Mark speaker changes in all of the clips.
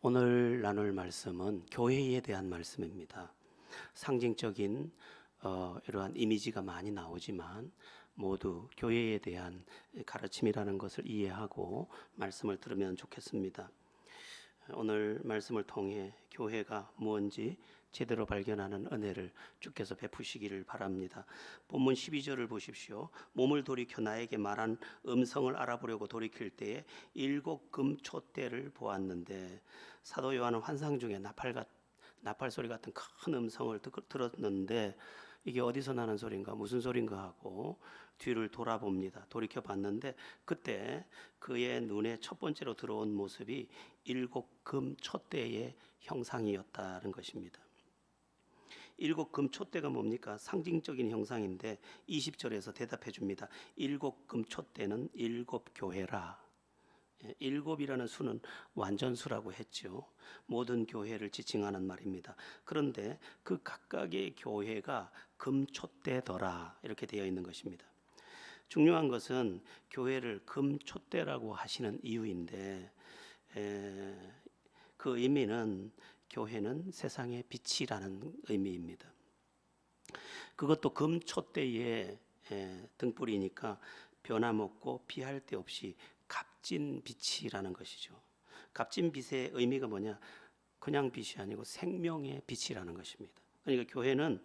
Speaker 1: 오늘 나눌 말씀은 교회에 대한 말씀입니다. 상징적인 이러한 이미지가 많이 나오지만 모두 교회에 대한 가르침이라는 것을 이해하고 말씀을 들으면 좋겠습니다. 오늘 말씀을 통해 교회가 무엇인지 제대로 발견하는 은혜를 주께서 베푸시기를 바랍니다. 본문 12절을 보십시오. 몸을 돌이켜 나에게 말한 음성을 알아보려고 돌이킬 때에 7금 촛대를 보았는데, 사도 요한은 환상 중에 나팔 소리 같은 큰 음성을 들었는데 이게 어디서 나는 소린가, 무슨 소린가 하고 뒤를 돌아봅니다. 돌이켜 봤는데 그때 그의 눈에 첫 번째로 들어온 모습이 7금 촛대의 형상이었다는 것입니다. 7금 촛대가 뭡니까? 상징적인 형상인데 20절에서 대답해 줍니다. 7금 촛대는 7교회라. 7이라는 수는 완전수라고 했죠. 모든 교회를 지칭하는 말입니다. 그런데 그 각각의 교회가 금촛대더라 이렇게 되어 있는 것입니다. 중요한 것은 교회를 금촛대라고 하시는 이유인데, 그 의미는 교회는 세상의 빛이라는 의미입니다. 그것도 금촛대에 등불이니까 변함없고 피할 데 없이 값진 빛이라는 것이죠. 값진 빛의 의미가 뭐냐? 그냥 빛이 아니고 생명의 빛이라는 것입니다. 그러니까 교회는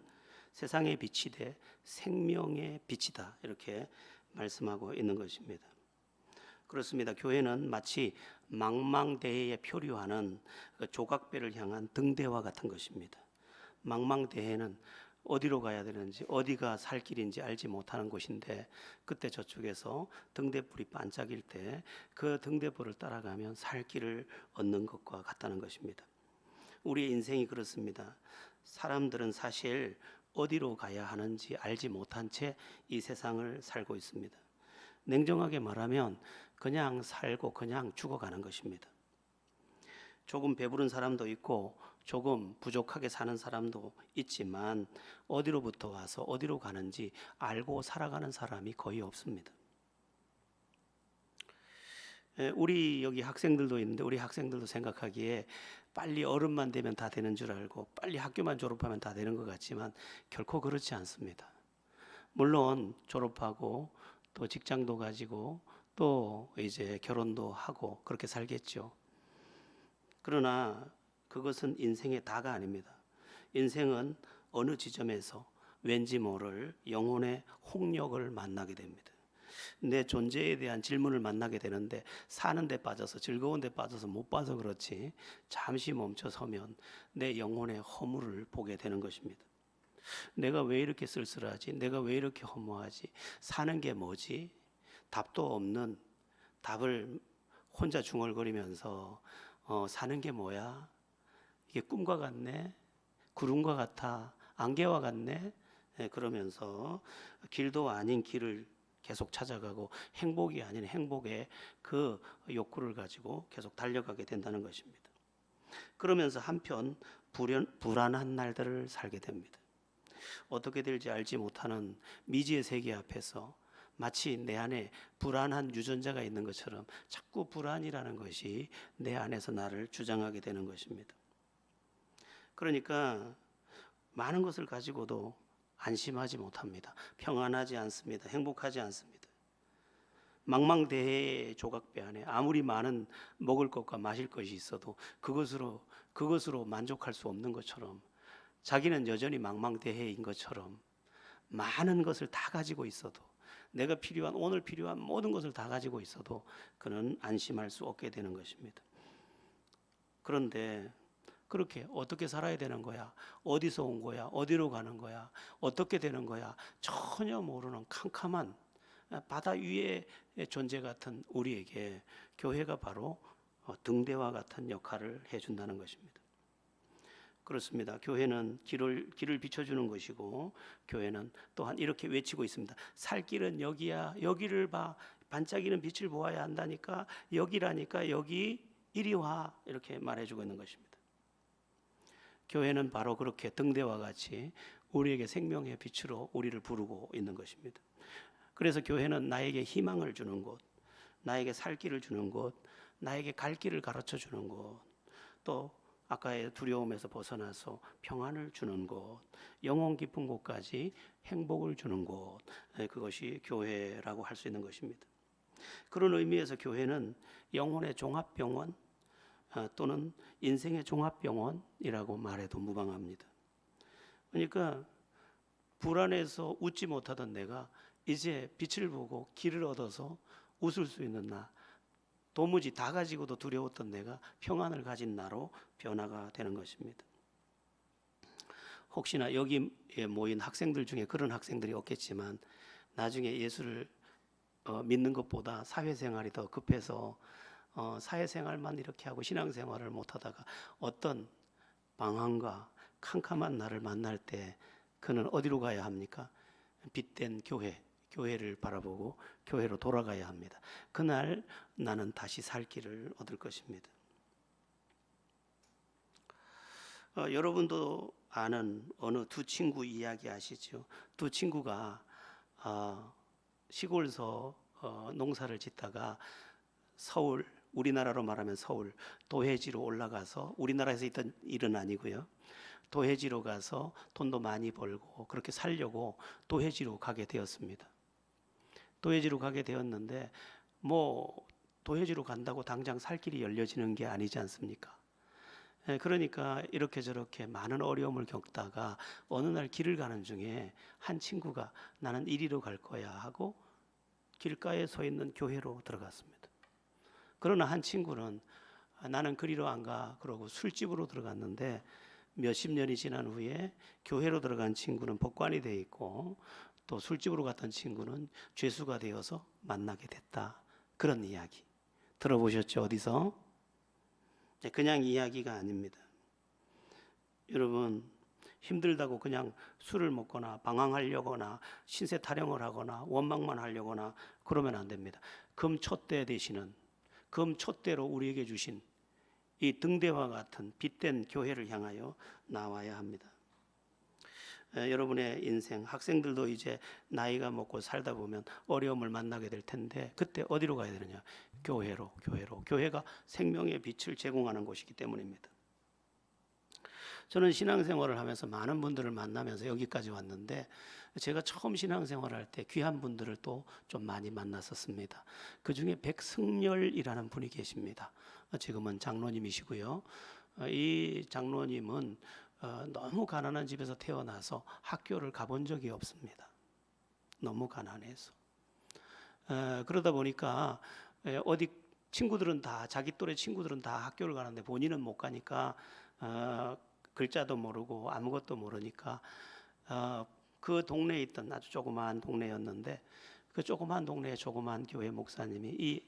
Speaker 1: 세상의 빛이 돼 생명의 빛이다 이렇게 말씀하고 있는 것입니다. 그렇습니다. 교회는 마치 망망대해에 표류하는 조각배를 향한 등대와 같은 것입니다. 망망대해는 어디로 가야 되는지, 어디가 살 길인지 알지 못하는 곳인데, 그때 저쪽에서 등대불이 반짝일 때 그 등대불을 따라가면 살 길을 얻는 것과 같다는 것입니다. 우리의 인생이 그렇습니다. 사람들은 사실 어디로 가야 하는지 알지 못한 채 이 세상을 살고 있습니다. 냉정하게 말하면 그냥 살고 그냥 죽어가는 것입니다. 조금 배부른 사람도 있고 조금 부족하게 사는 사람도 있지만 어디로부터 와서 어디로 가는지 알고 살아가는 사람이 거의 없습니다. 우리 여기 학생들도 있는데 우리 학생들도 생각하기에 빨리 어른만 되면 다 되는 줄 알고 빨리 학교만 졸업하면 다 되는 것 같지만 결코 그렇지 않습니다. 물론 졸업하고 또 직장도 가지고 또 이제 결혼도 하고 그렇게 살겠죠. 그러나 그것은 인생의 다가 아닙니다. 인생은 어느 지점에서 왠지 모를 영혼의 홍역을 만나게 됩니다. 내 존재에 대한 질문을 만나게 되는데 사는 데 빠져서, 즐거운 데 빠져서 못 봐서 그렇지 잠시 멈춰 서면 내 영혼의 허물을 보게 되는 것입니다. 내가 왜 이렇게 쓸쓸하지? 내가 왜 이렇게 허무하지? 사는 게 뭐지? 답도 없는 답을 혼자 중얼거리면서 사는 게 뭐야? 이게 꿈과 같네? 구름과 같아? 안개와 같네? 그러면서 길도 아닌 길을 계속 찾아가고 행복이 아닌 행복의 그 욕구를 가지고 계속 달려가게 된다는 것입니다. 그러면서 한편 불안한 날들을 살게 됩니다. 어떻게 될지 알지 못하는 미지의 세계 앞에서 마치 내 안에 불안한 유전자가 있는 것처럼 자꾸 불안이라는 것이 내 안에서 나를 주장하게 되는 것입니다. 그러니까 많은 것을 가지고도 안심하지 못합니다. 평안하지 않습니다. 행복하지 않습니다. 망망대해의 조각배 안에 아무리 많은 먹을 것과 마실 것이 있어도 그것으로 만족할 수 없는 것처럼, 자기는 여전히 망망대해인 것처럼 많은 것을 다 가지고 있어도, 내가 오늘 필요한 모든 것을 다 가지고 있어도 그는 안심할 수 없게 되는 것입니다. 그런데 그렇게 어떻게 살아야 되는 거야? 어디서 온 거야? 어디로 가는 거야? 어떻게 되는 거야? 전혀 모르는 캄캄한 바다 위의 존재 같은 우리에게 교회가 바로 등대와 같은 역할을 해준다는 것입니다. 그렇습니다. 교회는 길을 비춰주는 것이고, 교회는 또한 이렇게 외치고 있습니다. 살 길은 여기야. 여기를 봐. 반짝이는 빛을 보아야 한다니까. 여기라니까. 여기 이리 와. 이렇게 말해주고 있는 것입니다. 교회는 바로 그렇게 등대와 같이 우리에게 생명의 빛으로 우리를 부르고 있는 것입니다. 그래서 교회는 나에게 희망을 주는 곳, 나에게 살 길을 주는 곳, 나에게 갈 길을 가르쳐 주는 곳, 또 아까의 두려움에서 벗어나서 평안을 주는 곳, 영혼 깊은 곳까지 행복을 주는 곳, 그것이 교회라고 할 수 있는 것입니다. 그런 의미에서 교회는 영혼의 종합병원 또는 인생의 종합병원이라고 말해도 무방합니다. 그러니까 불안해서 웃지 못하던 내가 이제 빛을 보고 길을 얻어서 웃을 수 있는 나, 도무지 다 가지고도 두려웠던 내가 평안을 가진 나로 변화가 되는 것입니다. 혹시나 여기에 모인 학생들 중에 그런 학생들이 없겠지만 나중에 예수를 믿는 것보다 사회생활이 더 급해서 사회생활만 이렇게 하고 신앙생활을 못하다가 어떤 방황과 캄캄한 날을 만날 때 그는 어디로 가야 합니까? 빛된 교회를 바라보고 교회로 돌아가야 합니다. 그날 나는 다시 살 길을 얻을 것입니다. 여러분도 아는 어느 두 친구 이야기 아시죠? 두 친구가 시골서 농사를 짓다가 서울, 우리나라로 말하면 서울 도해지로 올라가서, 우리나라에서 있던 일은 아니고요, 도해지로 가서 돈도 많이 벌고 그렇게 살려고 도해지로 가게 되었습니다. 도해지로 가게 되었는데 도해지로 간다고 당장 살 길이 열려지는 게 아니지 않습니까? 그러니까 이렇게 저렇게 많은 어려움을 겪다가 어느 날 길을 가는 중에 한 친구가 나는 이리로 갈 거야 하고 길가에 서 있는 교회로 들어갔습니다. 그러나 한 친구는 나는 그리로 안 가 그러고 술집으로 들어갔는데 몇십 년이 지난 후에 교회로 들어간 친구는 법관이 돼 있고 또 술집으로 갔던 친구는 죄수가 되어서 만나게 됐다. 그런 이야기 들어보셨죠? 어디서? 그냥 이야기가 아닙니다. 여러분, 힘들다고 그냥 술을 먹거나 방황하려거나 신세 타령을 하거나 원망만 하려거나 그러면 안 됩니다. 금촛대 되시는, 금촛대로 우리에게 주신 이 등대와 같은 빛된 교회를 향하여 나와야 합니다. 여러분의 인생, 학생들도 이제 나이가 먹고 살다 보면 어려움을 만나게 될 텐데 그때 어디로 가야 되느냐? 교회로. 교회가 생명의 빛을 제공하는 곳이기 때문입니다. 저는 신앙생활을 하면서 많은 분들을 만나면서 여기까지 왔는데 제가 처음 신앙생활을 할 때 귀한 분들을 또 좀 많이 만났었습니다. 그 중에 백승열이라는 분이 계십니다. 지금은 장로님이시고요. 이 장로님은 너무 가난한 집에서 태어나서 학교를 가본 적이 없습니다. 너무 가난해서. 그러다 보니까 어디 친구들은 다, 자기 또래 친구들은 다 학교를 가는데 본인은 못 가니까 글자도 모르고 아무것도 모르니까 그 동네에 있던 아주 조그마한 동네였는데 그 조그마한 동네의 조그마한 교회 목사님이 이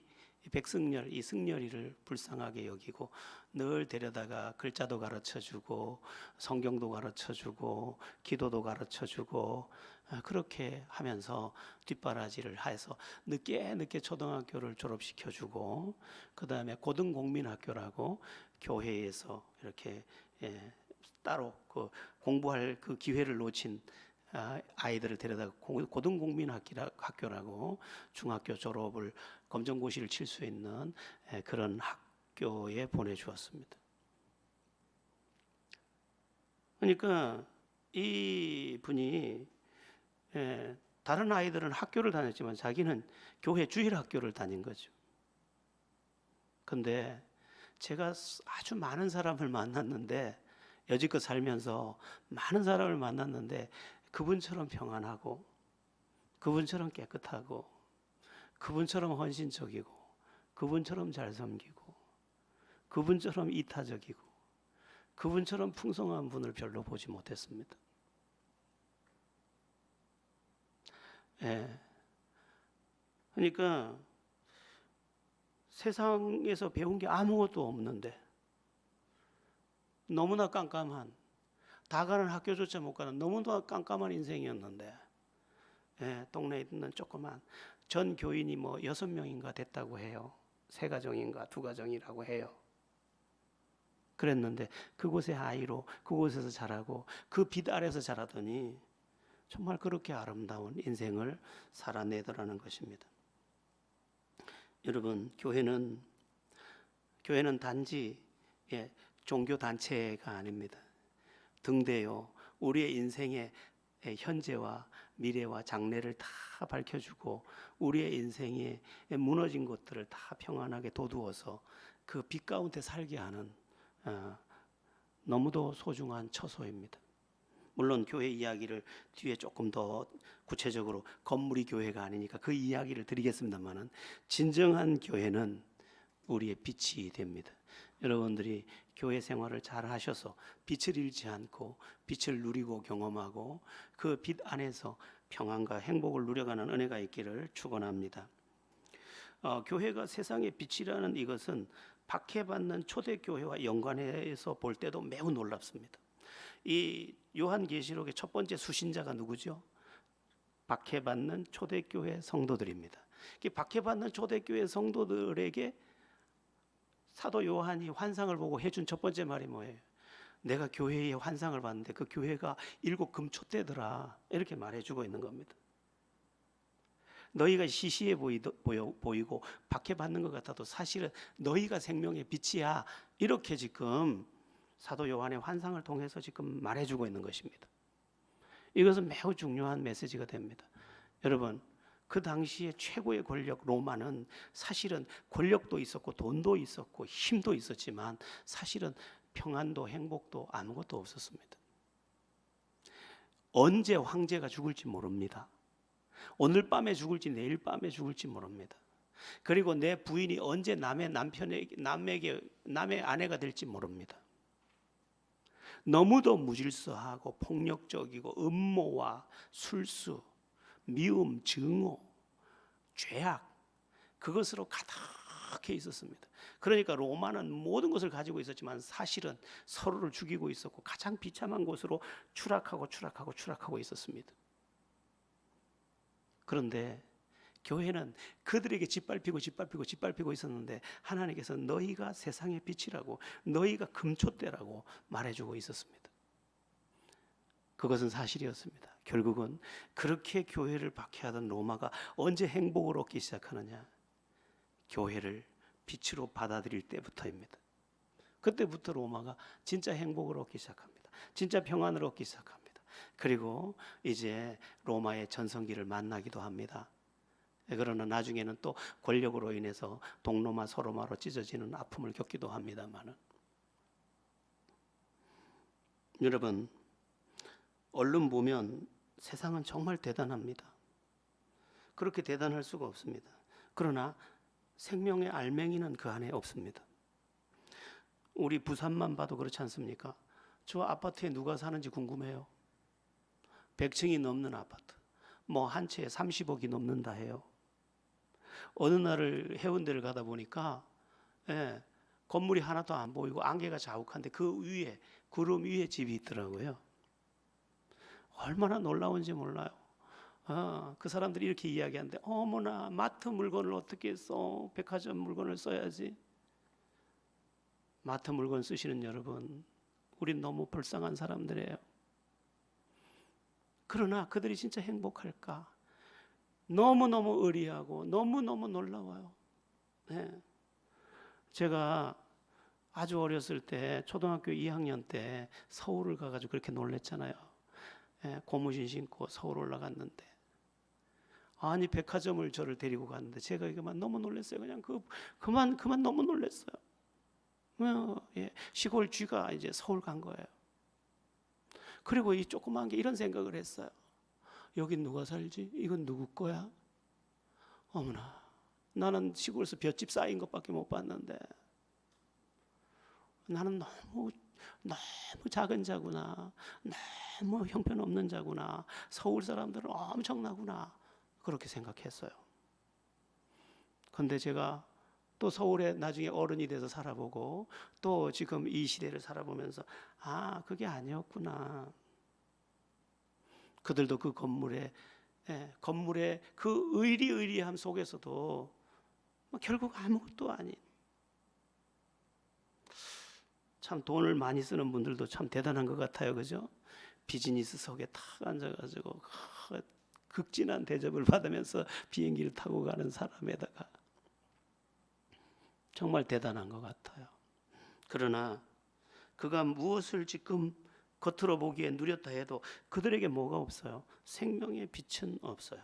Speaker 1: 백승열, 이 승열이를 불쌍하게 여기고 늘 데려다가 글자도 가르쳐주고 성경도 가르쳐주고 기도도 가르쳐주고 그렇게 하면서 뒷바라지를 해서 늦게 초등학교를 졸업시켜주고 그 다음에 고등공민학교라고 교회에서 이렇게 따로 그 공부할 그 기회를 놓친 아이들을 데려다가 고등공민학교라고 중학교 졸업을 검정고시를 칠 수 있는 그런 학교에 보내주었습니다. 그러니까 이 분이 다른 아이들은 학교를 다녔지만 자기는 교회 주일학교를 다닌 거죠. 근데 제가 아주 많은 사람을 만났는데 여지껏 살면서 많은 사람을 만났는데 그분처럼 평안하고 그분처럼 깨끗하고 그분처럼 헌신적이고 그분처럼 잘 섬기고 그분처럼 이타적이고 그분처럼 풍성한 분을 별로 보지 못했습니다. 그러니까 세상에서 배운 게 아무것도 없는데 너무나 깜깜한, 다 가는 학교조차 못 가는 너무나 깜깜한 인생이었는데 동네에 있는 조그만 전 교인이 6명인가 됐다고 해요. 3가정인가 2가정이라고 해요. 그랬는데 그곳의 아이로 그곳에서 자라고 그 빛 아래서 자라더니 정말 그렇게 아름다운 인생을 살아내더라는 것입니다. 여러분, 교회는 단지 종교 단체가 아닙니다. 등대요. 우리의 인생의 현재와 미래와 장래를 다 밝혀주고 우리의 인생에 무너진 것들을 다 평안하게 도두어서 그 빛 가운데 살게 하는 너무도 소중한 처소입니다. 물론 교회 이야기를 뒤에 조금 더 구체적으로 건물이 교회가 아니니까 그 이야기를 드리겠습니다만은 진정한 교회는 우리의 빛이 됩니다. 여러분들이 교회 생활을 잘 하셔서 빛을 잃지 않고 빛을 누리고 경험하고 그 빛 안에서 평안과 행복을 누려가는 은혜가 있기를 축원합니다. 교회가 세상의 빛이라는 이것은 박해받는 초대교회와 연관해서 볼 때도 매우 놀랍습니다. 이 요한계시록의 첫 번째 수신자가 누구죠? 박해받는 초대교회 성도들입니다. 박해받는 초대교회 성도들에게 사도 요한이 환상을 보고 해준 첫 번째 말이 뭐예요? 내가 교회의 환상을 봤는데 그 교회가 7 금촛대더라, 이렇게 말해주고 있는 겁니다. 너희가 시시해 보이고 박해받는 것 같아도 사실은 너희가 생명의 빛이야, 이렇게 지금 사도 요한의 환상을 통해서 지금 말해주고 있는 것입니다. 이것은 매우 중요한 메시지가 됩니다. 여러분, 그 당시에 최고의 권력 로마는 사실은 권력도 있었고 돈도 있었고 힘도 있었지만 사실은 평안도 행복도 아무것도 없었습니다. 언제 황제가 죽을지 모릅니다. 오늘 밤에 죽을지 내일 밤에 죽을지 모릅니다. 그리고 내 부인이 언제 남의 아내가 될지 모릅니다. 너무도 무질서하고 폭력적이고 음모와 술수, 미움, 증오, 죄악, 그것으로 가득해 있었습니다. 그러니까 로마는 모든 것을 가지고 있었지만 사실은 서로를 죽이고 있었고 가장 비참한 곳으로 추락하고 있었습니다. 그런데 교회는 그들에게 짓밟히고 있었는데 하나님께서 너희가 세상의 빛이라고, 너희가 금촛대라고 말해주고 있었습니다. 그것은 사실이었습니다. 결국은 그렇게 교회를 박해하던 로마가 언제 행복을 얻기 시작하느냐? 교회를 빛으로 받아들일 때부터입니다. 그때부터 로마가 진짜 행복을 얻기 시작합니다. 진짜 평안을 얻기 시작합니다. 그리고 이제 로마의 전성기를 만나기도 합니다. 그러나 나중에는 또 권력으로 인해서 동로마 서로마로 찢어지는 아픔을 겪기도 합니다만은, 여러분, 얼른 보면 세상은 정말 대단합니다. 그렇게 대단할 수가 없습니다. 그러나 생명의 알맹이는 그 안에 없습니다. 우리 부산만 봐도 그렇지 않습니까? 저 아파트에 누가 사는지 궁금해요. 100층이 넘는 아파트, 뭐 한 채에 30억이 넘는다 해요. 어느 날을 해운대를 가다 보니까 건물이 하나도 안 보이고 안개가 자욱한데 그 위에, 구름 위에 집이 있더라고요. 얼마나 놀라운지 몰라요. 그 사람들이 이렇게 이야기하는데, 어머나, 마트 물건을 어떻게 써? 백화점 물건을 써야지. 마트 물건 쓰시는 여러분, 우린 너무 불쌍한 사람들이에요. 그러나 그들이 진짜 행복할까? 너무너무 의리하고 너무너무 놀라워요. 제가 아주 어렸을 때 초등학교 2학년 때 서울을 가가지고 그렇게 놀랬잖아요. 고무신 신고 서울 올라갔는데, 아니 백화점을 저를 데리고 갔는데 제가 그만 너무 놀랐어요. 그냥 그만 너무 놀랐어요. 시골 쥐가 이제 서울 간 거예요. 그리고 이 조그만 게 이런 생각을 했어요. 여긴 누가 살지? 이건 누구 거야? 어머나, 나는 시골에서 볏짚 쌓인 것밖에 못 봤는데 나는 너무 작은 자구나, 너무 형편없는 자구나, 서울 사람들은 엄청나구나, 그렇게 생각했어요. 그런데 제가 또 서울에 나중에 어른이 돼서 살아보고 또 지금 이 시대를 살아보면서 그게 아니었구나. 그들도 그 건물의 그 의리의리함 속에서도 결국 아무것도 아닌, 참 돈을 많이 쓰는 분들도 참 대단한 것 같아요. 그죠? 비즈니스 속에 탁 앉아가지고 극진한 대접을 받으면서 비행기를 타고 가는 사람에다가 정말 대단한 것 같아요. 그러나 그가 무엇을 지금 겉으로 보기에 누렸다 해도 그들에게 뭐가 없어요? 생명의 빛은 없어요.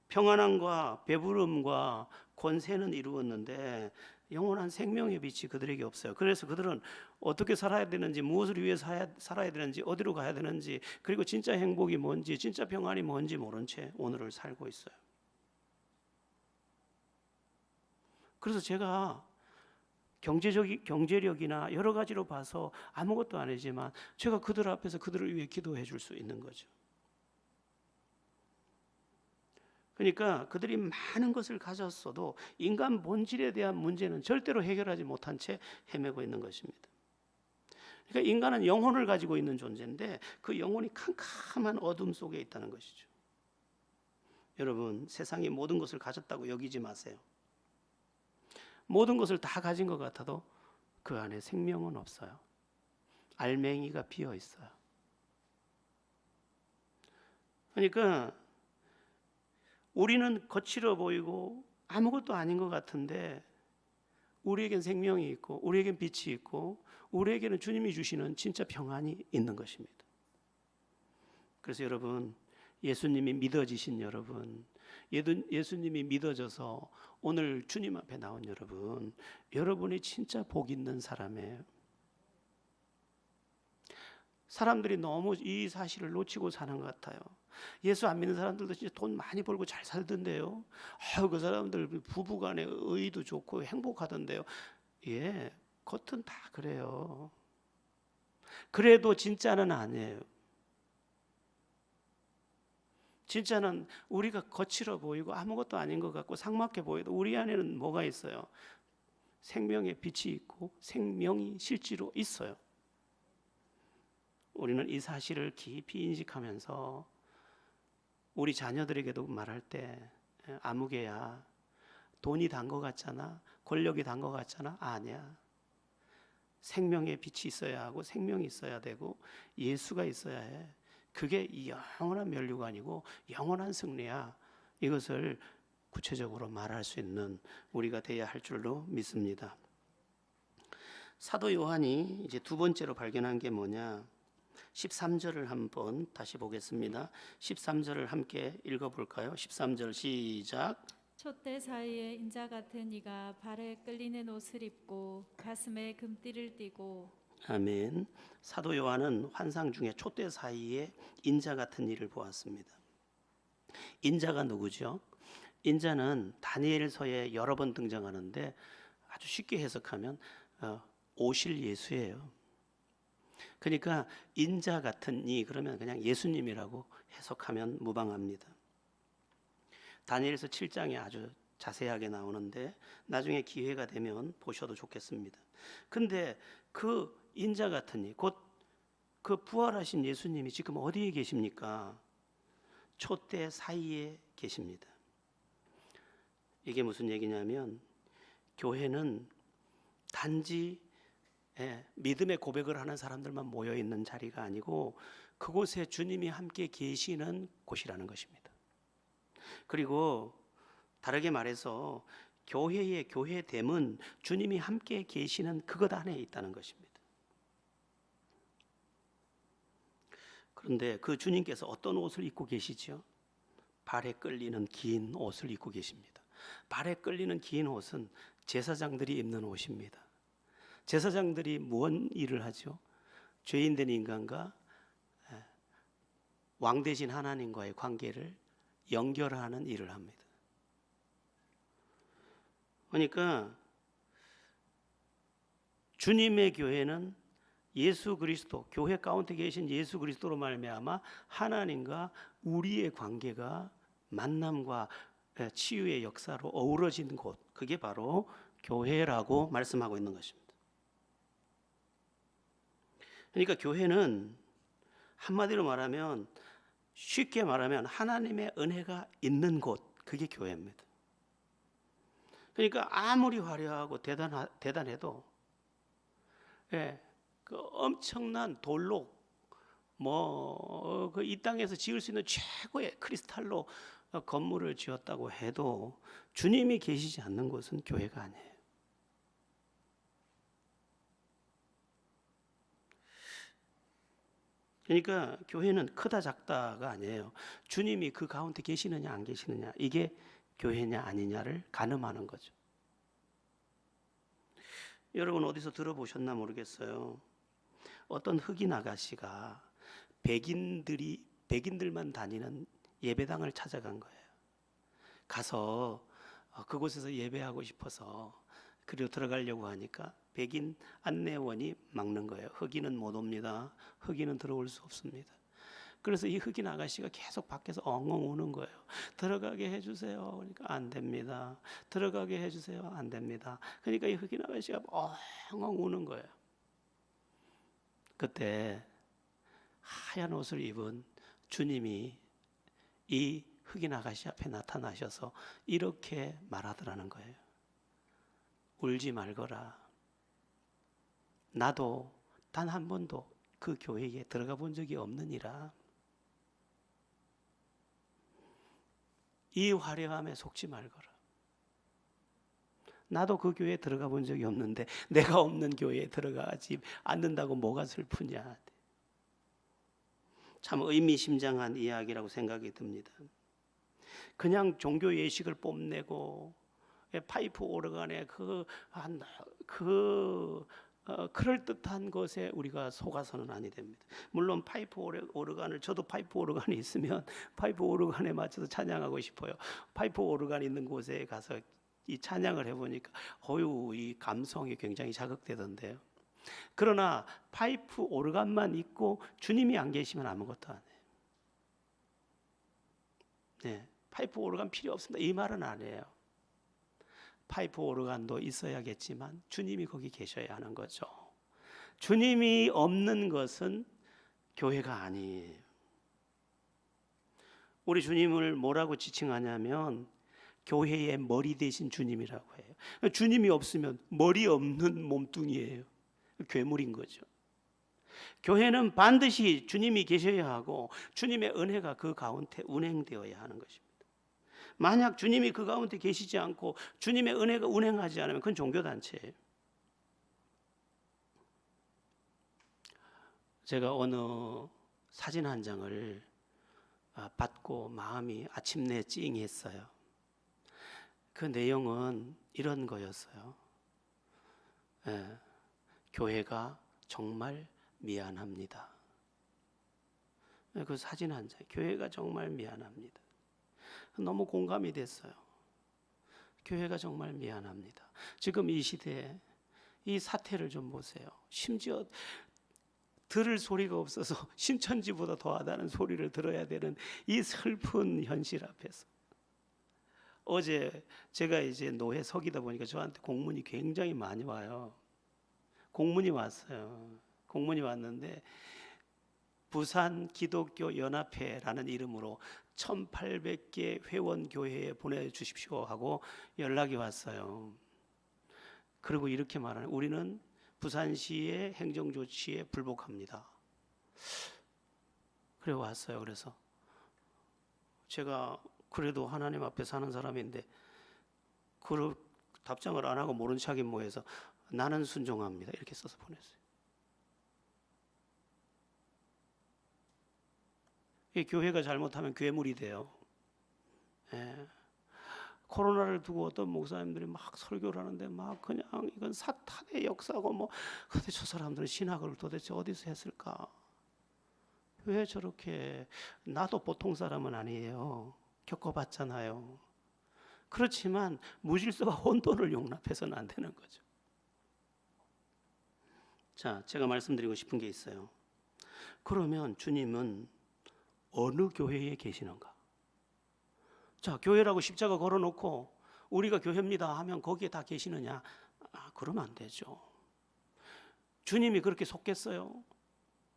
Speaker 1: 평안함과 배부름과 권세는 이루었는데 영원한 생명의 빛이 그들에게 없어요. 그래서 그들은 어떻게 살아야 되는지, 무엇을 위해 살아야 되는지, 어디로 가야 되는지, 그리고 진짜 행복이 뭔지, 진짜 평안이 뭔지 모른 채 오늘을 살고 있어요. 그래서 제가 경제력이나 여러 가지로 봐서 아무것도 아니지만 제가 그들 앞에서 그들을 위해 기도해 줄 수 있는 거죠. 그러니까 그들이 많은 것을 가졌어도 인간 본질에 대한 문제는 절대로 해결하지 못한 채 헤매고 있는 것입니다. 그러니까 인간은 영혼을 가지고 있는 존재인데 그 영혼이 캄캄한 어둠 속에 있다는 것이죠. 여러분, 세상의 모든 것을 가졌다고 여기지 마세요. 모든 것을 다 가진 것 같아도 그 안에 생명은 없어요. 알맹이가 비어 있어요. 그러니까 우리는 거칠어 보이고 아무것도 아닌 것 같은데 우리에겐 생명이 있고 우리에겐 빛이 있고 우리에게는 주님이 주시는 진짜 평안이 있는 것입니다. 그래서 여러분, 예수님이 믿어지신 여러분, 예수님이 믿어져서 오늘 주님 앞에 나온 여러분, 여러분이 진짜 복 있는 사람이에요. 사람들이 너무 이 사실을 놓치고 사는 것 같아요. 예수 안 믿는 사람들도 진짜 돈 많이 벌고 잘 살던데요. 그 사람들 부부간에 의도 좋고 행복하던데요. 예, 겉은 다 그래요. 그래도 진짜는 아니에요. 진짜는 우리가 거칠어 보이고 아무것도 아닌 것 같고 삭막해 보여도 우리 안에는 뭐가 있어요? 생명의 빛이 있고 생명이 실제로 있어요. 우리는 이 사실을 깊이 인식하면서 우리 자녀들에게도 말할 때, 아무개야, 돈이 단 것 같잖아, 권력이 단 것 같잖아. 아니야. 생명의 빛이 있어야 하고 생명이 있어야 되고 예수가 있어야 해. 그게 영원한 면류관이고 영원한 승리야. 이것을 구체적으로 말할 수 있는 우리가 되어야 할 줄로 믿습니다. 사도 요한이 이제 두 번째로 발견한 게 뭐냐? 13절을 한번 다시 보겠습니다. 13절을 함께 읽어볼까요? 13절 시작.
Speaker 2: 촛대 사이에 인자 같은 이가 발에 끌리는 옷을 입고 가슴에 금띠를 띠고.
Speaker 1: 아멘. 사도 요한은 환상 중에 촛대 사이에 인자 같은 이를 보았습니다. 인자가 누구죠? 인자는 다니엘서에 여러 번 등장하는데 아주 쉽게 해석하면 오실 예수예요. 그러니까 인자 같은 이 그러면 그냥 예수님이라고 해석하면 무방합니다. 다니엘서 7장에 아주 자세하게 나오는데 나중에 기회가 되면 보셔도 좋겠습니다. 근데 그 인자 같은 이, 곧 그 부활하신 예수님이 지금 어디에 계십니까? 촛대 사이에 계십니다. 이게 무슨 얘기냐면 교회는 단지 믿음의 고백을 하는 사람들만 모여 있는 자리가 아니고 그곳에 주님이 함께 계시는 곳이라는 것입니다. 그리고 다르게 말해서 교회의 교회됨은 주님이 함께 계시는 그것 안에 있다는 것입니다. 그런데 그 주님께서 어떤 옷을 입고 계시죠? 발에 끌리는 긴 옷을 입고 계십니다. 발에 끌리는 긴 옷은 제사장들이 입는 옷입니다. 제사장들이 무슨 일을 하죠? 죄인된 인간과 왕 대신 하나님과의 관계를 연결하는 일을 합니다. 그러니까 주님의 교회는 예수 그리스도, 교회 가운데 계신 예수 그리스도로 말미암아 하나님과 우리의 관계가 만남과 치유의 역사로 어우러진 곳, 그게 바로 교회라고 말씀하고 있는 것입니다. 그러니까 교회는 한마디로 말하면, 쉽게 말하면 하나님의 은혜가 있는 곳, 그게 교회입니다. 그러니까 아무리 화려하고 대단해도 그 엄청난 돌로 그 이 땅에서 지을 수 있는 최고의 크리스탈로 건물을 지었다고 해도 주님이 계시지 않는 곳은 교회가 아니에요. 그러니까 교회는 크다 작다가 아니에요. 주님이 그 가운데 계시느냐 안 계시느냐, 이게 교회냐 아니냐를 가늠하는 거죠. 여러분 어디서 들어보셨나 모르겠어요. 어떤 흑인 아가씨가 백인들만 다니는 예배당을 찾아간 거예요. 가서 그곳에서 예배하고 싶어서 그리고 들어가려고 하니까 백인 안내원이 막는 거예요. 흑인은 못 옵니다. 흑인은 들어올 수 없습니다. 그래서 이 흑인 아가씨가 계속 밖에서 엉엉 우는 거예요. 들어가게 해주세요. 그러니까 안 됩니다. 들어가게 해주세요. 안 됩니다. 그러니까 이 흑인 아가씨가 엉엉 우는 거예요. 그때 하얀 옷을 입은 주님이 이 흑인 아가씨 앞에 나타나셔서 이렇게 말하더라는 거예요. 울지 말거라. 나도 단 한 번도 그 교회에 들어가 본 적이 없느니라. 이 화려함에 속지 말거라. 나도 그 교회에 들어가 본 적이 없는데 내가 없는 교회에 들어가지 않는다고 뭐가 슬프냐. 참 의미심장한 이야기라고 생각이 듭니다. 그냥 종교 예식을 뽐내고 파이프 오르간에 그럴듯한 것에 우리가 속아서는 아니 됩니다. 물론 파이프 오르간을, 저도 파이프 오르간이 있으면 파이프 오르간에 맞춰서 찬양하고 싶어요. 파이프 오르간 있는 곳에 가서 이 찬양을 해보니까 이 감성이 굉장히 자극되던데요. 그러나 파이프 오르간만 있고 주님이 안 계시면 아무것도 안 해요. 네, 파이프 오르간 필요 없습니다, 이 말은 아니에요. 파이프 오르간도 있어야겠지만 주님이 거기 계셔야 하는 거죠. 주님이 없는 것은 교회가 아니에요. 우리 주님을 뭐라고 지칭하냐면 교회의 머리 대신 주님이라고 해요. 주님이 없으면 머리 없는 몸뚱이에요. 괴물인 거죠. 교회는 반드시 주님이 계셔야 하고 주님의 은혜가 그 가운데 운행되어야 하는 것입니다. 만약 주님이 그 가운데 계시지 않고 주님의 은혜가 운행하지 않으면 그건 종교단체예요. 제가 어느 사진 한 장을 받고 마음이 아침내 찡했어요. 그 내용은 이런 거였어요. 교회가 정말 미안합니다. 그 사진 한 장, 교회가 정말 미안합니다. 너무 공감이 됐어요. 교회가 정말 미안합니다. 지금 이 시대에 이 사태를 좀 보세요. 심지어 들을 소리가 없어서 신천지보다 더하다는 소리를 들어야 되는 이 슬픈 현실 앞에서, 어제 제가 이제 노회 서기다 보니까 저한테 공문이 굉장히 많이 와요. 공문이 왔어요. 공문이 왔는데 부산 기독교 연합회라는 이름으로 1800개 회원 교회에 보내주십시오 하고 연락이 왔어요. 그리고 이렇게 말하는, 우리는 부산시의 행정조치에 불복합니다. 그래 왔어요. 그래서 제가 그래도 하나님 앞에 사는 사람인데 그 답장을 안 하고 모른 척이 뭐해서 나는 순종합니다 이렇게 써서 보냈어요. 이 교회가 잘못하면 괴물이 돼요. 코로나를 두고 어떤 목사님들이 막 설교를 하는데 막 그냥 이건 사탄의 역사고 근데 저 사람들은 신학을 도대체 어디서 했을까? 왜 저렇게, 나도 보통 사람은 아니에요. 겪어봤잖아요. 그렇지만 무질서와 혼돈을 용납해서는 안 되는 거죠. 자, 제가 말씀드리고 싶은 게 있어요. 그러면 주님은 어느 교회에 계시는가? 자, 교회라고 십자가 걸어놓고 우리가 교회입니다 하면 거기에 다 계시느냐? 그러면 안 되죠. 주님이 그렇게 속겠어요?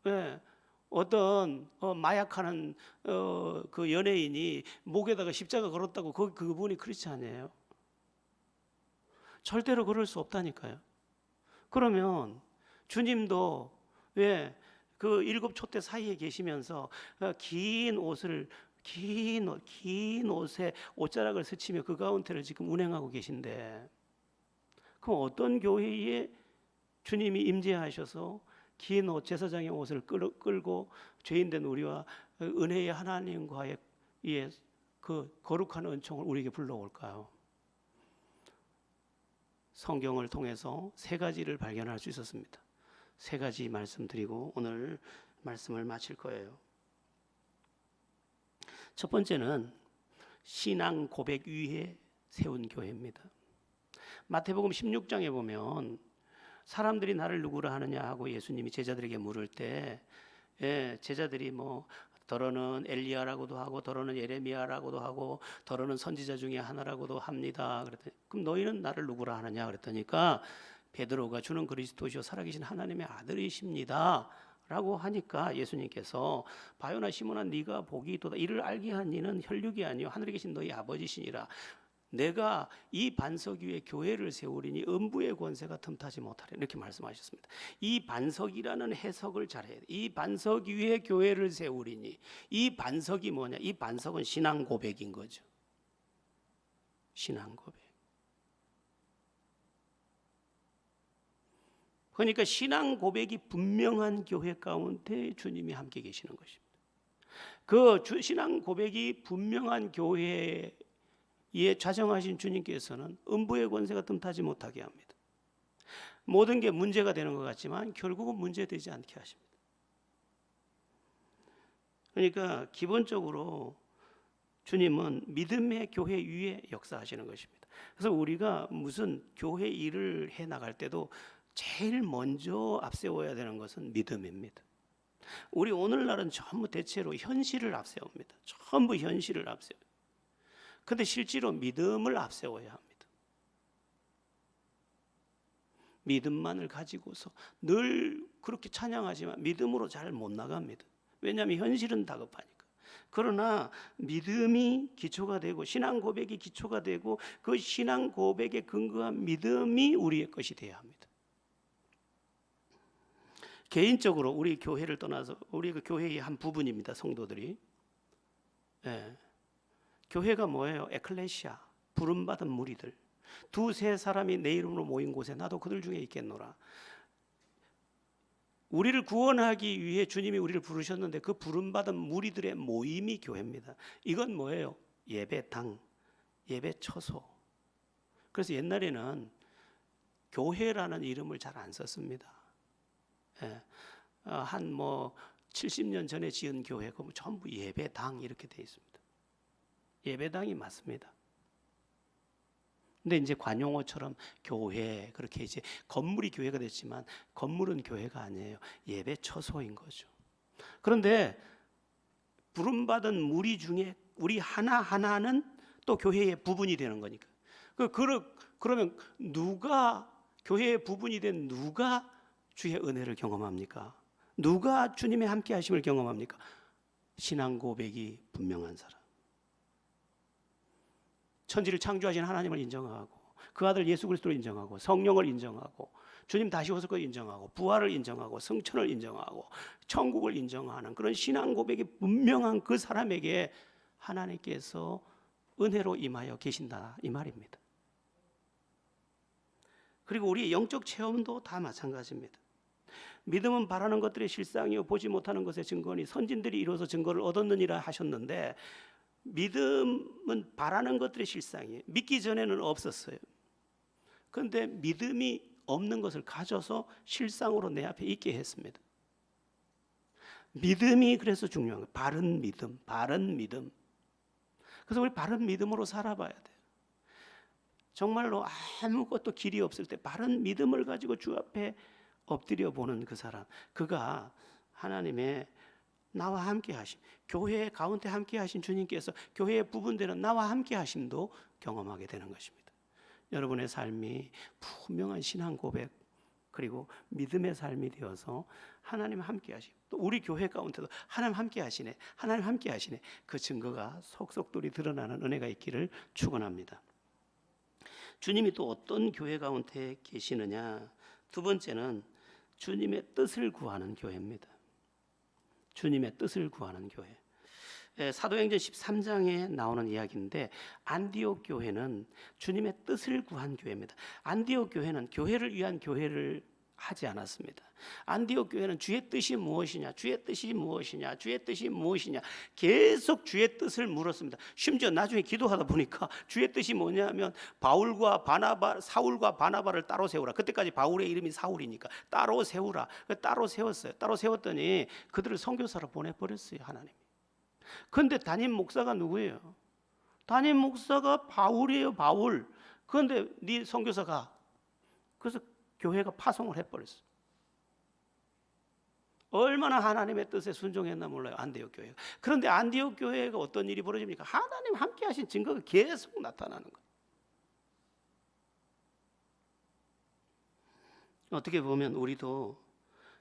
Speaker 1: 왜? 어떤 마약하는 그 연예인이 목에다가 십자가 걸었다고 그분이 크리스찬이에요? 절대로 그럴 수 없다니까요. 그러면 주님도 왜 그 일곱 촛대 사이에 계시면서 긴 옷에 옷자락을 스치며 그 가운데를 지금 운행하고 계신데, 그럼 어떤 교회에 주님이 임재하셔서 긴 옷, 제사장의 옷을 끌고 죄인된 우리와 은혜의 하나님과의 그 거룩한 은총을 우리에게 불러올까요? 성경을 통해서 세 가지를 발견할 수 있었습니다. 세 가지 말씀드리고 오늘 말씀을 마칠 거예요. 첫 번째는 신앙 고백 위에 세운 교회입니다. 마태복음 16장에 보면 사람들이 나를 누구라 하느냐 하고 예수님이 제자들에게 물을 때 제자들이 뭐 더러는 엘리야라고도 하고 더러는 예레미야라고도 하고 더러는 선지자 중에 하나라고도 합니다. 그랬더니 그럼 너희는 나를 누구라 하느냐 그랬더니까 베드로가 주는 그리스도시요 살아계신 하나님의 아들이십니다 라고 하니까 예수님께서 바요나 시몬아 네가 복이 있도다. 이를 알게 한 이는 혈육이 아니요 하늘에 계신 너희 아버지시니라. 내가 이 반석 위에 교회를 세우리니 음부의 권세가 틈타지 못하리라 이렇게 말씀하셨습니다. 이 반석이라는 해석을 잘해야 돼. 이 반석 위에 교회를 세우리니 이 반석이 뭐냐? 이 반석은 신앙 고백인 거죠. 신앙 고백. 그러니까 신앙 고백이 분명한 교회 가운데 주님이 함께 계시는 것입니다. 그 신앙 고백이 분명한 교회에 좌정하신 주님께서는 음부의 권세가 틈타지 못하게 합니다. 모든 게 문제가 되는 것 같지만 결국은 문제되지 않게 하십니다. 그러니까 기본적으로 주님은 믿음의 교회 위에 역사하시는 것입니다. 그래서 우리가 무슨 교회 일을 해 나갈 때도 제일 먼저 앞세워야 되는 것은 믿음입니다. 우리 오늘날은 전부 대체로 현실을 앞세웁니다. 전부 현실을 앞세워요. 그런데 실제로 믿음을 앞세워야 합니다. 믿음만을 가지고서 늘 그렇게 찬양하지만 믿음으로 잘 못 나갑니다. 왜냐하면 현실은 다급하니까. 그러나 믿음이 기초가 되고 신앙 고백이 기초가 되고 그 신앙 고백에 근거한 믿음이 우리의 것이 되어야 합니다. 개인적으로 우리 교회를 떠나서 우리 그 교회의 한 부분입니다. 성도들이. 교회가 뭐예요? 에클레시아, 부름받은 무리들. 두세 사람이 내 이름으로 모인 곳에 나도 그들 중에 있겠노라. 우리를 구원하기 위해 주님이 우리를 부르셨는데 그 부름받은 무리들의 모임이 교회입니다. 이건 뭐예요? 예배당, 예배처소. 그래서 옛날에는 교회라는 이름을 잘 안 썼습니다. 한 70년 전에 지은 교회가 전부 예배당 이렇게 돼 있습니다. 예배당이 맞습니다. 근데 이제 관용어처럼 교회 그렇게 이제 건물이 교회가 됐지만 건물은 교회가 아니에요. 예배처소인 거죠. 그런데 부름받은 무리 중에 우리 하나하나는 또 교회의 부분이 되는 거니까. 그러면 누가 교회의 부분이 된 누가 주의 은혜를 경험합니까? 누가 주님의 함께 하심을 경험합니까? 신앙 고백이 분명한 사람. 천지를 창조하신 하나님을 인정하고 그 아들 예수 그리스도를 인정하고 성령을 인정하고 주님 다시 오실 것을 인정하고 부활을 인정하고 성천을 인정하고 천국을 인정하는 그런 신앙 고백이 분명한 그 사람에게 하나님께서 은혜로 임하여 계신다 이 말입니다. 그리고 우리의 영적 체험도 다 마찬가지입니다. 믿음은 바라는 것들의 실상이요 보지 못하는 것의 증거니 선진들이 이루어서 증거를 얻었느니라 하셨는데 믿음은 바라는 것들의 실상이에요. 믿기 전에는 없었어요. 그런데 믿음이 없는 것을 가져서 실상으로 내 앞에 있게 했습니다. 믿음이 그래서 중요한 거예요. 바른 믿음, 바른 믿음. 그래서 우리 바른 믿음으로 살아봐야 돼요. 정말로 아무것도 길이 없을 때 바른 믿음을 가지고 주 앞에 엎드려 보는 그 사람, 그가 하나님의 나와 함께 하심, 교회 가운데 함께 하신 주님께서 교회의 부분들은 나와 함께 하심도 경험하게 되는 것입니다. 여러분의 삶이 분명한 신앙 고백 그리고 믿음의 삶이 되어서 하나님 함께 하심, 또 우리 교회 가운데도 하나님 함께 하시네, 하나님 함께 하시네, 그 증거가 속속들이 드러나는 은혜가 있기를 축원합니다. 주님이 또 어떤 교회 가운데 계시느냐? 두 번째는 주님의 뜻을 구하는 교회입니다. 주님의 뜻을 구하는 교회. 사도행전 13장에 나오는 이야기인데 안디옥 교회는 주님의 뜻을 구한 교회입니다. 안디옥 교회는 교회를 위한 교회를 하지 않았습니다. 안디옥 교회는 주의 뜻이 무엇이냐, 주의 뜻이 무엇이냐, 주의 뜻이 무엇이냐 계속 주의 뜻을 물었습니다. 심지어 나중에 기도하다 보니까 주의 뜻이 뭐냐면 바울과 바나바, 사울과 바나바를 따로 세우라. 그때까지 바울의 이름이 사울이니까 따로 세우라. 따로 세웠어요. 따로 세웠더니 그들을 선교사로 보내버렸어요, 하나님. 그런데 담임 목사가 누구예요? 담임 목사가 바울이에요, 바울. 그런데 네 선교사가, 그래서 교회가 파송을 해버렸어. 얼마나 하나님의 뜻에 순종했나 몰라요, 안디옥 교회가. 그런데 안디옥 교회가 어떤 일이 벌어집니까? 하나님 함께 하신 증거가 계속 나타나는 거예요. 어떻게 보면 우리도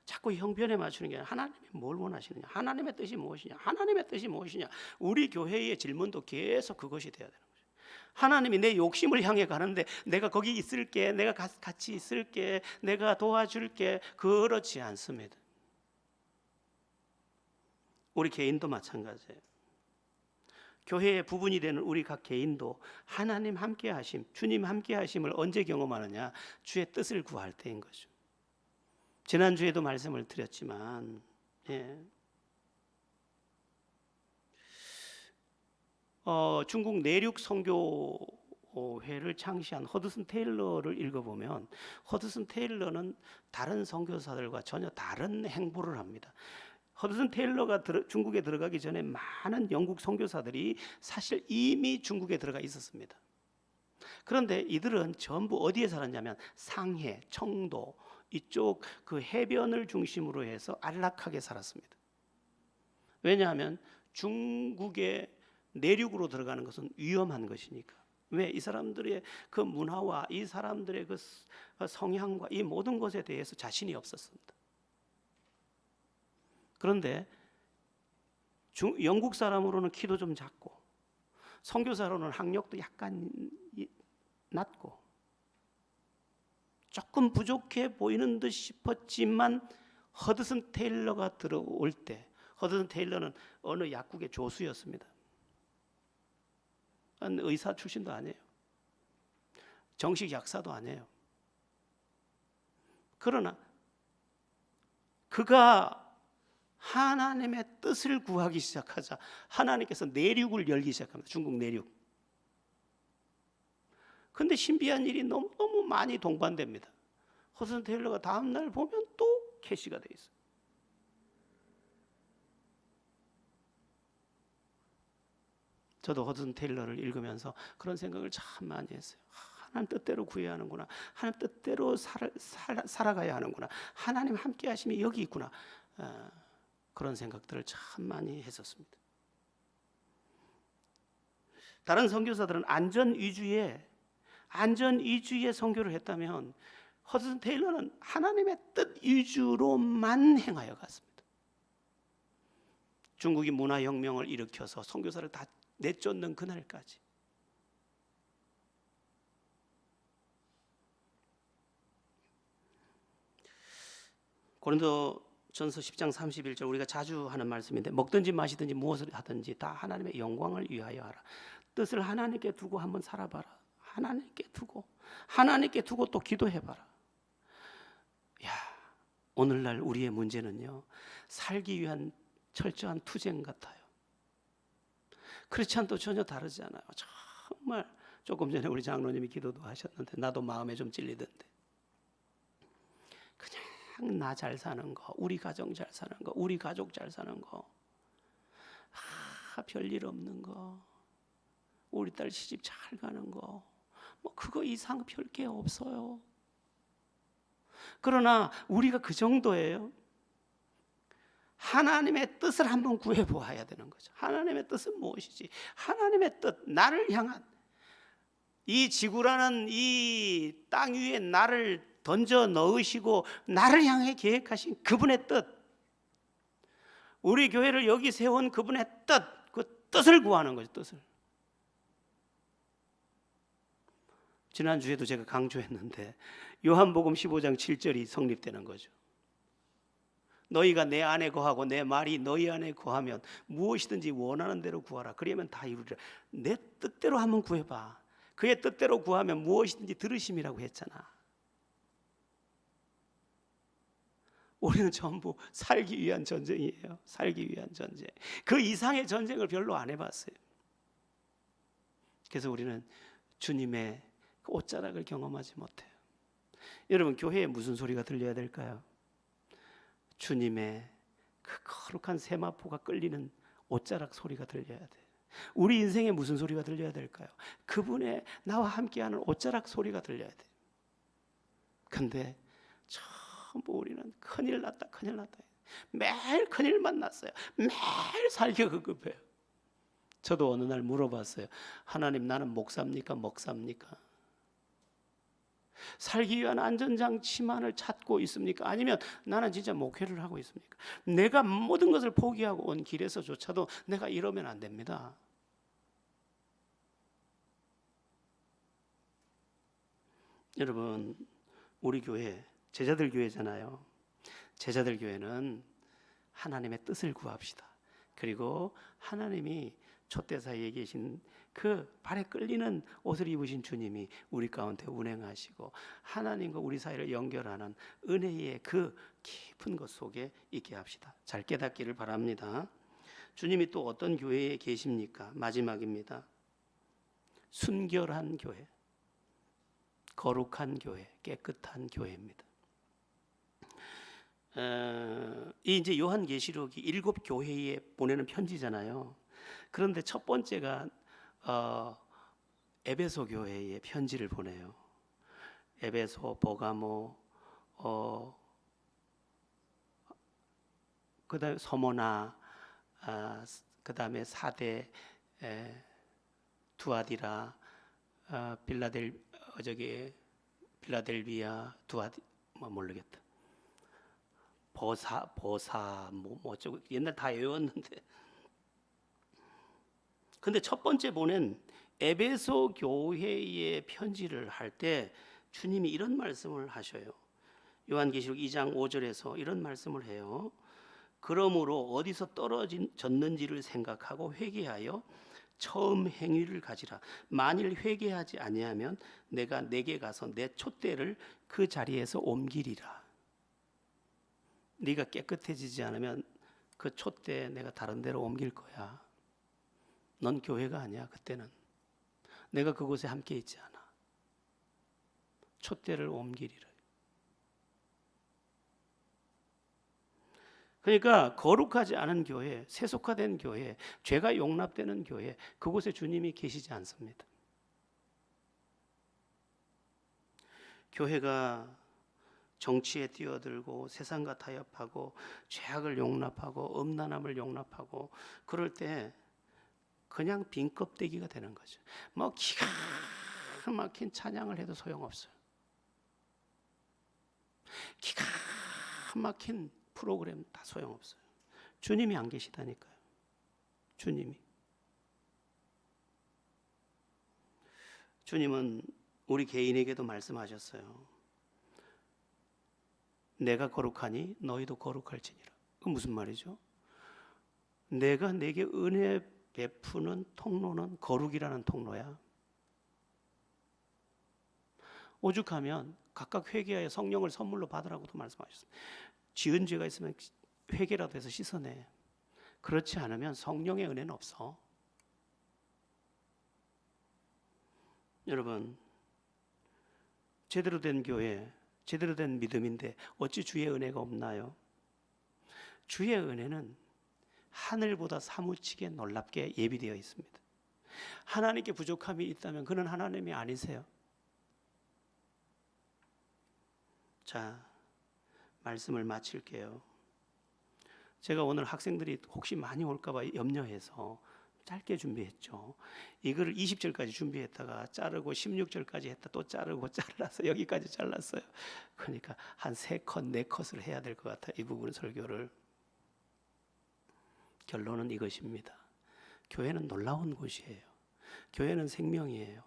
Speaker 1: 자꾸 형편에 맞추는 게 아니라 하나님이 뭘 원하시느냐, 하나님의 뜻이 무엇이냐, 하나님의 뜻이 무엇이냐. 우리 교회의 질문도 계속 그것이 돼야 되는 거죠. 하나님이 내 욕심을 향해 가는데 내가 거기 있을게, 내가 같이 있을게, 내가 도와줄게, 그렇지 않습니다. 우리 개인도 마찬가지예요. 교회의 부분이 되는 우리 각 개인도 하나님 함께 하심, 주님 함께 하심을 언제 경험하느냐? 주의 뜻을 구할 때인 거죠. 지난주에도 말씀을 드렸지만, 중국 내륙 선교회를 창시한 허드슨 테일러를 읽어보면 허드슨 테일러는 다른 선교사들과 전혀 다른 행보를 합니다. 허드슨 테일러가 중국에 들어가기 전에 많은 영국 선교사들이 사실 이미 중국에 들어가 있었습니다. 그런데 이들은 전부 어디에 살았냐면 상해, 청도 이쪽 그 해변을 중심으로 해서 안락하게 살았습니다. 왜냐하면 중국의 내륙으로 들어가는 것은 위험한 것이니까. 왜? 이 사람들의 그 문화와 이 사람들의 그 성향과 이 모든 것에 대해서 자신이 없었습니다. 그런데 영국 사람으로는 키도 좀 작고 선교사로는 학력도 약간 낮고 조금 부족해 보이는 듯 싶었지만 허드슨 테일러가 들어올 때, 허드슨 테일러는 어느 약국의 조수였습니다. 의사 출신도 아니에요. 정식 약사도 아니에요. 그러나 그가 하나님의 뜻을 구하기 시작하자 하나님께서 내륙을 열기 시작합니다. 중국 내륙. 그런데 신비한 일이 너무 많이 동반됩니다. 허드슨 테일러가 다음 날 보면 또 캐시가 돼 있어요. 저도 허드슨 테일러를 읽으면서 그런 생각을 참 많이 했어요. 하나님 뜻대로 구해야 하는구나. 하나님 뜻대로 살아가야 하는구나. 하나님 함께 하심이 여기 있구나. 그런 생각들을 참 많이 했었습니다. 다른 선교사들은 안전 위주의 선교를 했다면 허드슨 테일러는 하나님의 뜻 위주로만 행하여 갔습니다. 중국이 문화혁명을 일으켜서 선교사를 다 내쫓는 그날까지. 고린도전서 10장 31절 우리가 자주 하는 말씀인데 먹든지 마시든지 무엇을 하든지 다 하나님의 영광을 위하여 하라. 뜻을 하나님께 두고 한번 살아봐라. 하나님께 두고 또 기도해봐라. 야, 오늘날 우리의 문제는요, 살기 위한 철저한 투쟁 같아요. 크리스찬도 전혀 다르지 않아요. 정말 조금 전에 우리 장로님이 기도도 하셨는데 나도 마음에 좀 찔리던데 그냥 나 잘 사는 거, 우리 가정 잘 사는 거, 우리 가족 잘 사는 거, 별일 없는 거, 우리 딸 시집 잘 가는 거, 뭐 그거 이상 별게 없어요. 그러나 우리가 그 정도예요. 하나님의 뜻을 한번 구해보아야 되는 거죠. 하나님의 뜻은 무엇이지? 하나님의 뜻, 나를 향한, 이 지구라는 이 땅 위에 나를 던져 넣으시고 나를 향해 계획하신 그분의 뜻, 우리 교회를 여기 세운 그분의 뜻, 그 뜻을 구하는 거죠. 뜻을. 지난주에도 제가 강조했는데 요한복음 15장 7절이 성립되는 거죠. 너희가 내 안에 거하고 내 말이 너희 안에 거하면 무엇이든지 원하는 대로 구하라. 그러면 다 이루리라. 내 뜻대로 한번 구해봐. 그의 뜻대로 구하면 무엇이든지 들으심이라고 했잖아. 우리는 전부 살기 위한 전쟁이에요. 살기 위한 전쟁. 그 이상의 전쟁을 별로 안 해봤어요. 그래서 우리는 주님의 그 옷자락을 경험하지 못해요. 여러분, 교회에 무슨 소리가 들려야 될까요? 주님의 그 거룩한 세마포가 끌리는 옷자락 소리가 들려야 돼요. 우리 인생에 무슨 소리가 들려야 될까요? 그분의 나와 함께하는 옷자락 소리가 들려야 돼요. 근데 전부 우리는 큰일 났다, 큰일 났다. 매일 큰일만 났어요. 매일 살기가 급급해요. 저도 어느 날 물어봤어요. 하나님, 나는 목사입니까? 먹사입니까? 살기 위한 안전장치만을 찾고 있습니까? 아니면 나는 진짜 목회를 하고 있습니까? 내가 모든 것을 포기하고 온 길에서조차도 내가 이러면 안 됩니다. 여러분, 우리 교회 제자들 교회잖아요. 제자들 교회는 하나님의 뜻을 구합시다. 그리고 하나님이 촛대사이에 계신 그 발에 끌리는 옷을 입으신 주님이 우리 가운데 운행하시고 하나님과 우리 사이를 연결하는 은혜의 그 깊은 것 속에 있게 합시다. 잘 깨닫기를 바랍니다. 주님이 또 어떤 교회에 계십니까? 마지막입니다. 순결한 교회, 거룩한 교회, 깨끗한 교회입니다. 이 이제 요한계시록이 7 교회에 보내는 편지잖아요. 그런데 첫 번째가 에베소 교회에 편지를 보내요. 에베소, 버가모, 그다음에 서모나, 그다음에 사대, 두아디라, 빌라델비아, 모르겠다. 버사 뭐 어쩌고 옛날 다 외웠는데. 근데 첫 번째 보낸 에베소 교회에 편지를 할 때 주님이 이런 말씀을 하셔요. 요한계시록 2장 5절에서 이런 말씀을 해요. 그러므로 어디서 떨어졌는지를 생각하고 회개하여 처음 행위를 가지라. 만일 회개하지 아니하면 내가 내게 가서 내 촛대를 그 자리에서 옮기리라. 네가 깨끗해지지 않으면 그 촛대 내가 다른 데로 옮길 거야. 넌 교회가 아니야. 그때는 내가 그곳에 함께 있지 않아. 촛대를 옮기리라. 그러니까 거룩하지 않은 교회, 세속화된 교회, 죄가 용납되는 교회, 그곳에 주님이 계시지 않습니다. 교회가 정치에 뛰어들고 세상과 타협하고 죄악을 용납하고 음란함을 용납하고 그럴 때 그냥 빈 껍데기가 되는 거죠. 뭐 기가 막힌 찬양을 해도 소용없어요. 기가 막힌 프로그램 다 소용없어요. 주님이 안 계시다니까요. 주님은 우리 개인에게도 말씀하셨어요. 내가 거룩하니 너희도 거룩할지니라. 그 무슨 말이죠? 내가 내게 은혜 베푸는 통로는 거룩이라는 통로야. 오죽하면 각각 회개하여 성령을 선물로 받으라고도 말씀하셨습니다. 지은 죄가 있으면 회개라도 해서 씻어내. 그렇지 않으면 성령의 은혜는 없어. 여러분, 제대로 된 교회, 제대로 된 믿음인데 어찌 주의 은혜가 없나요? 주의 은혜는 하늘보다 사무치게 놀랍게 예비되어 있습니다. 하나님께 부족함이 있다면 그는 하나님이 아니세요. 자, 말씀을 마칠게요. 제가 오늘 학생들이 혹시 많이 올까봐 염려해서 짧게 준비했죠. 이거를 20절까지 준비했다가 자르고 16절까지 했다 또 자르고 잘라서 여기까지 잘랐어요. 그러니까 한 3컷, 4컷을 해야 될 것 같아요. 이 부분 설교를. 결론은 이것입니다. 교회는 놀라운 곳이에요. 교회는 생명이에요.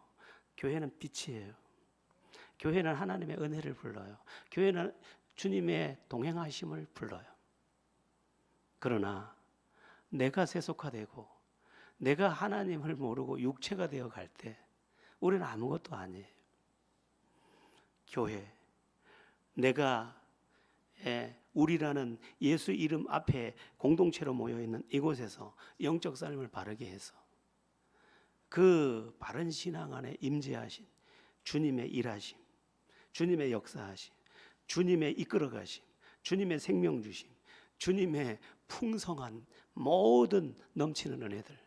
Speaker 1: 교회는 빛이에요. 교회는 하나님의 은혜를 불러요. 교회는 주님의 동행하심을 불러요. 그러나 내가 세속화되고 내가 하나님을 모르고 육체가 되어 갈 때 우리는 아무것도 아니에요. 교회, 내가 우리라는 예수 이름 앞에 공동체로 모여 있는 이곳에서 영적 삶을 바르게 해서 그 바른 신앙 안에 임재하신 주님의 일하심, 주님의 역사하심, 주님의 이끌어가심, 주님의 생명 주심, 주님의 풍성한 모든 넘치는 은혜들,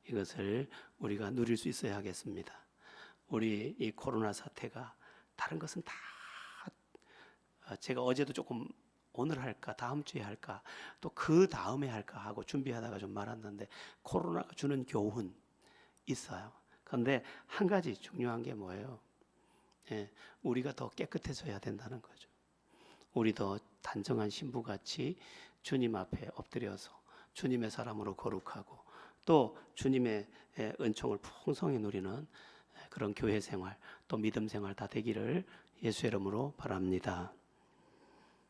Speaker 1: 이것을 우리가 누릴 수 있어야 하겠습니다. 우리 이 코로나 사태가 다른 것은 다 제가 어제도 조금 오늘 할까 다음 주에 할까 또 그 다음에 할까 하고 준비하다가 좀 말았는데, 코로나가 주는 교훈 있어요. 그런데 한 가지 중요한 게 뭐예요? 우리가 더 깨끗해져야 된다는 거죠. 우리도 단정한 신부같이 주님 앞에 엎드려서 주님의 사람으로 거룩하고 또 주님의 은총을 풍성히 누리는 그런 교회 생활 또 믿음 생활 다 되기를 예수 이름으로 바랍니다.